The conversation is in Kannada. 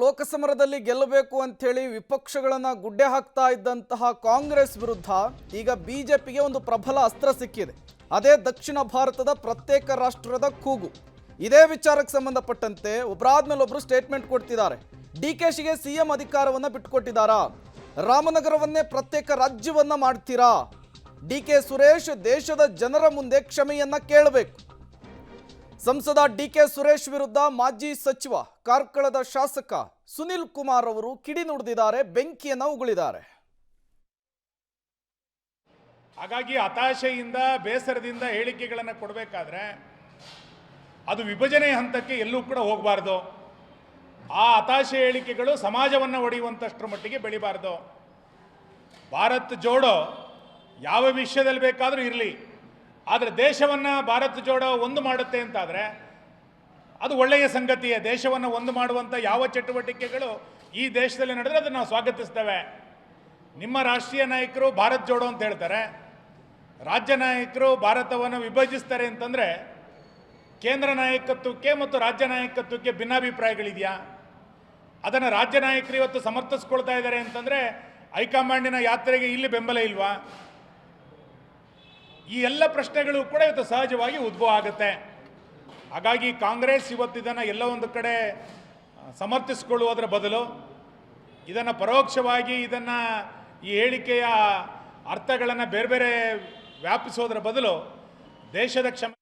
ಲೋಕಸಮರದಲ್ಲಿ ಗೆಲ್ಲಬೇಕು ಅಂಥೇಳಿ ವಿಪಕ್ಷಗಳನ್ನು ಗುಡ್ಡೆ ಹಾಕ್ತಾ ಇದ್ದಂತಹ ಕಾಂಗ್ರೆಸ್ ವಿರುದ್ಧ ಈಗ ಬಿಜೆಪಿಗೆ ಒಂದು ಪ್ರಬಲ ಅಸ್ತ್ರ ಸಿಕ್ಕಿದೆ. ಅದೇ ದಕ್ಷಿಣ ಭಾರತದ ಪ್ರತ್ಯೇಕ ರಾಷ್ಟ್ರದ ಕೂಗು. ಇದೇ ವಿಚಾರಕ್ಕೆ ಸಂಬಂಧಪಟ್ಟಂತೆ ಒಬ್ಬರಾದ್ಮೇಲೆ ಒಬ್ಬರು ಸ್ಟೇಟ್ಮೆಂಟ್ ಕೊಡ್ತಿದ್ದಾರೆ. ಡಿಕೆಶಿಗೆ ಸಿಎಂ ಅಧಿಕಾರವನ್ನು ಬಿಟ್ಟುಕೊಟ್ಟಿದ್ದಾರಾ? ರಾಮನಗರವನ್ನೇ ಪ್ರತ್ಯೇಕ ರಾಜ್ಯವನ್ನ ಮಾಡ್ತೀರಾ? ಡಿಕೆ ಸುರೇಶ್ ದೇಶದ ಜನರ ಮುಂದೆ ಕ್ಷಮೆಯನ್ನ ಕೇಳಬೇಕು. ಸಂಸದ ಡಿಕೆ ಸುರೇಶ್ ವಿರುದ್ಧ ಮಾಜಿ ಸಚಿವ ಕಾರ್ಕಳದ ಶಾಸಕ ಸುನಿಲ್ ಕುಮಾರ್ ಅವರು ಕಿಡಿ ನುಡಿದಿದ್ದಾರೆ, ಬೆಂಕಿಯನ್ನ ಉಗುಳಿದ್ದಾರೆ. ಹಾಗಾಗಿ ಹತಾಶೆಯಿಂದ ಬೇಸರದಿಂದ ಹೇಳಿಕೆಗಳನ್ನು ಕೊಡಬೇಕಾದ್ರೆ ಅದು ವಿಭಜನೆ ಹಂತಕ್ಕೆ ಎಲ್ಲೂ ಕೂಡ ಹೋಗಬಾರ್ದು. ಆ ಹತಾಶೆ ಹೇಳಿಕೆಗಳು ಸಮಾಜವನ್ನು ಒಡೆಯುವಂತಷ್ಟರ ಮಟ್ಟಿಗೆ ಬೆಳಿಬಾರ್ದು. ಭಾರತ್ ಜೋಡೋ ಯಾವ ವಿಷಯದಲ್ಲಿ ಬೇಕಾದರೂ ಇರಲಿ, ಆದರೆ ದೇಶವನ್ನು ಭಾರತ್ ಜೋಡೋ ಒಂದು ಮಾಡುತ್ತೆ ಅಂತಾದರೆ ಅದು ಒಳ್ಳೆಯ ಸಂಗತಿಯೇ. ದೇಶವನ್ನು ಒಂದು ಮಾಡುವಂಥ ಯಾವ ಚಟುವಟಿಕೆಗಳು ಈ ದೇಶದಲ್ಲಿ ನಡೆದರೆ ಅದನ್ನು ನಾವು ಸ್ವಾಗತಿಸ್ತೇವೆ. ನಿಮ್ಮ ರಾಷ್ಟ್ರೀಯ ನಾಯಕರು ಭಾರತ್ ಜೋಡೋ ಅಂತ ಹೇಳ್ತಾರೆ, ರಾಜ್ಯ ನಾಯಕರು ಭಾರತವನ್ನು ವಿಭಜಿಸ್ತಾರೆ ಅಂತಂದರೆ ಕೇಂದ್ರ ನಾಯಕತ್ವಕ್ಕೆ ಮತ್ತು ರಾಜ್ಯ ನಾಯಕತ್ವಕ್ಕೆ ಭಿನ್ನಾಭಿಪ್ರಾಯಗಳಿದೆಯಾ? ಅದನ್ನು ರಾಜ್ಯ ನಾಯಕರು ಇವತ್ತು ಸಮರ್ಥಿಸ್ಕೊಳ್ತಾ ಇದ್ದಾರೆ ಅಂತಂದರೆ ಹೈಕಮಾಂಡಿನ ಯಾತ್ರೆಗೆ ಇಲ್ಲಿ ಬೆಂಬಲ ಇಲ್ವಾ? ಈ ಎಲ್ಲ ಪ್ರಶ್ನೆಗಳು ಕೂಡ ಇವತ್ತು ಸಹಜವಾಗಿ ಉದ್ಭವ ಆಗುತ್ತೆ. ಹಾಗಾಗಿ ಕಾಂಗ್ರೆಸ್ ಇವತ್ತು ಇದನ್ನು ಎಲ್ಲ ಒಂದು ಕಡೆ ಸಮರ್ಥಿಸಿಕೊಳ್ಳುವುದರ ಬದಲು ಇದನ್ನು ಪರೋಕ್ಷವಾಗಿ ಈ ಹೇಳಿಕೆಯ ಅರ್ಥಗಳನ್ನು ಬೇರೆ ಬೇರೆ ವ್ಯಾಪಿಸೋದರ ಬದಲು ದೇಶದ ಕ್ಷಮೆ